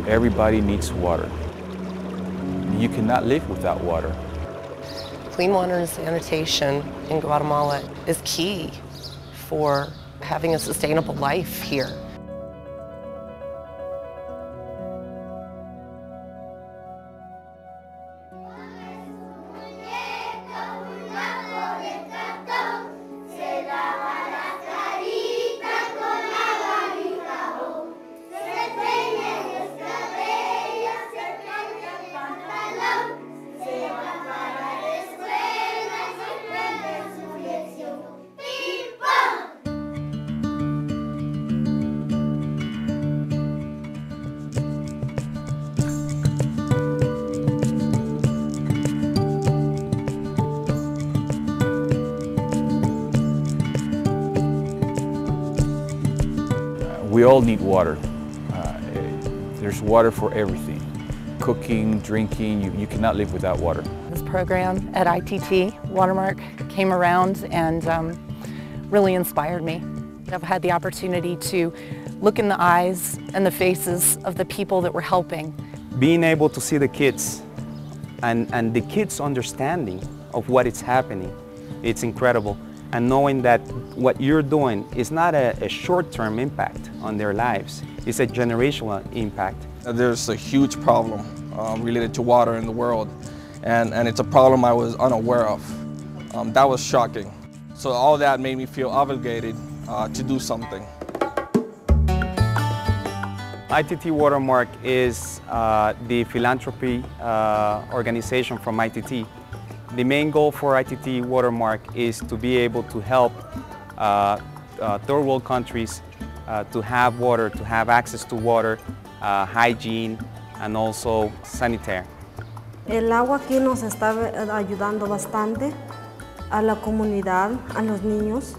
Everybody needs water. You cannot live without water. Clean water and sanitation in Guatemala is key for having a sustainable life here. We all need water. There's water for everything. Cooking, drinking, you cannot live without water. This program at ITT, Watermark, came around and really inspired me. I've had the opportunity to look in the eyes and the faces of the people that were helping. Being able to see the kids and the kids' understanding of what is happening, it's incredible. And knowing that what you're doing is not a short-term impact on their lives, it's a generational impact. There's a huge problem related to water in the world, and it's a problem I was unaware of. That was shocking. So all that made me feel obligated to do something. ITT Watermark is the philanthropy organization from ITT. The main goal for ITT Watermark is to be able to help third world countries to have water, to have access to water, hygiene, and also sanitary. El agua aquí nos está ayudando bastante a la comunidad, a los niños.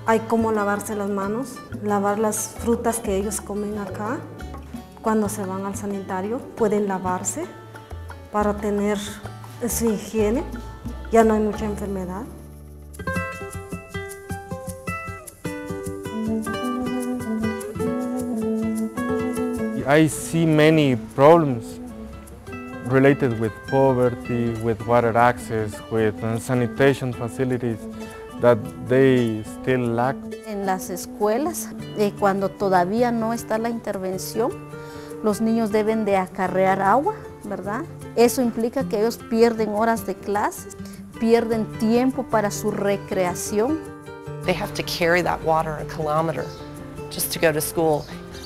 Hay cómo lavarse las manos, lavar las frutas que ellos comen acá. Cuando se van al sanitario pueden lavarse para tener su higiene. Ya no hay mucha enfermedad. I see many problems related with poverty, with water access, with sanitation facilities that they still lack. En las escuelas, cuando todavía no está la intervención, los niños deben de acarrear agua, ¿verdad? Eso implica que ellos pierden horas de clases, pierden tiempo para su recreación. They have to carry that water a kilometer just to go to school.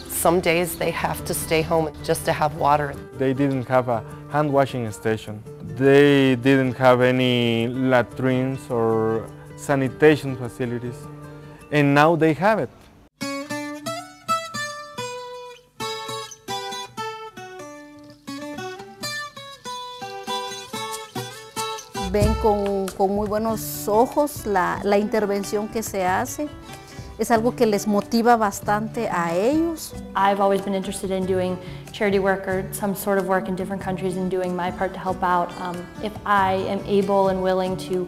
Some days they have to stay home just to have water. They didn't have a hand washing station. They didn't have any latrines or sanitation facilities. And now they have it. Ven con muy buenos ojos la intervención que se hace. Es algo que les motiva bastante a ellos. I've always been interested in doing charity work or some sort of work in different countries and doing my part to help out. If I am able and willing to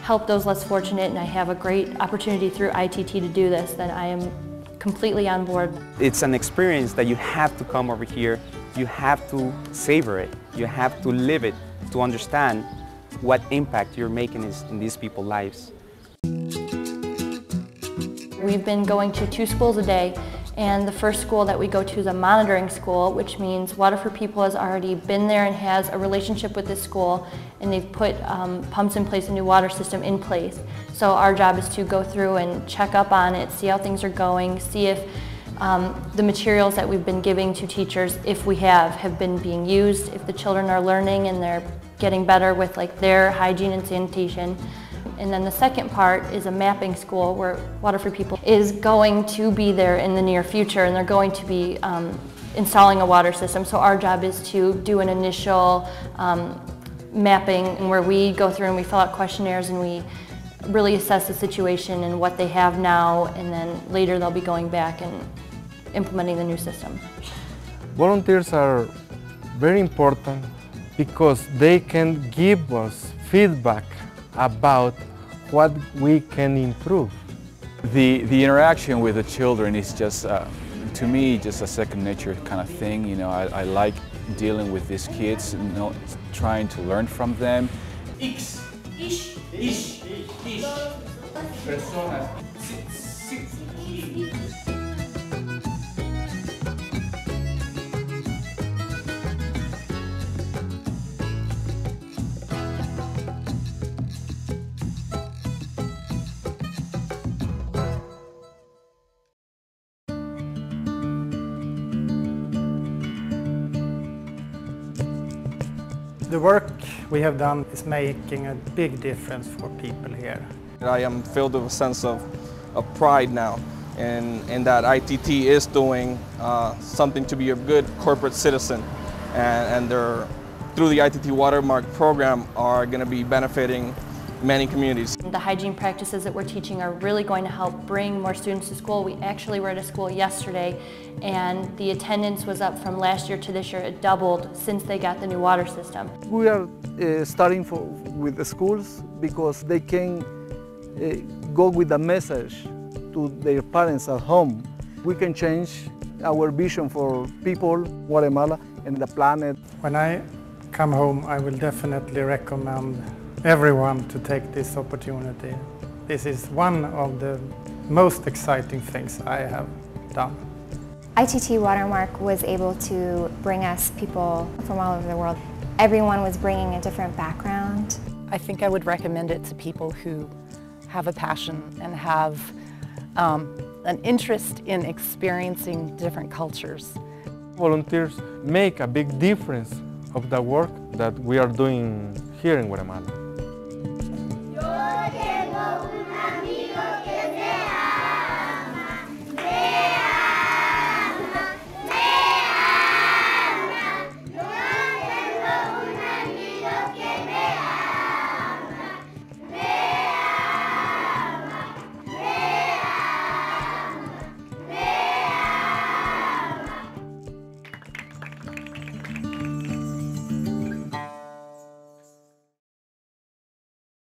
help those less fortunate and I have a great opportunity through ITT to do this, then I am completely on board. It's an experience that you have to come over here, you have to savor it, you have to live it to understand what impact you're making in these people's lives. We've been going to 2 schools a day, and the first school that we go to is a monitoring school, which means Water for People has already been there and has a relationship with this school, and they've put pumps in place, a new water system in place. So our job is to go through and check up on it, see how things are going, see if the materials that we've been giving to teachers, if we have been being used, if the children are learning and they're getting better with like their hygiene and sanitation. And then the second part is a mapping school where Water for People is going to be there in the near future, and they're going to be installing a water system. So our job is to do an initial mapping, and where we go through and we fill out questionnaires and we really assess the situation and what they have now, and then later they'll be going back and implementing the new system. Volunteers are very important because they can give us feedback about what we can improve. The interaction with the children is just To me, just a second nature kind of thing. You know, I like dealing with these kids, you know, trying to learn from them. X, ish, ish, ish. Personas, The work we have done is making a big difference for people here. I am filled with a sense of pride now in that ITT is doing something to be a good corporate citizen, and they're, through the ITT Watermark program, are going to be benefiting many communities. The hygiene practices that we're teaching are really going to help bring more students to school. We actually were at a school yesterday and the attendance was up from last year to this year. It doubled since they got the new water system. We are starting with the schools because they can go with a message to their parents at home. We can change our vision for people, Guatemala, and the planet. When I come home, I will definitely recommend everyone to take this opportunity. This is one of the most exciting things I have done. ITT Watermark was able to bring us people from all over the world. Everyone was bringing a different background. I think I would recommend it to people who have a passion and have an interest in experiencing different cultures. Volunteers make a big difference of the work that we are doing here in Guatemala.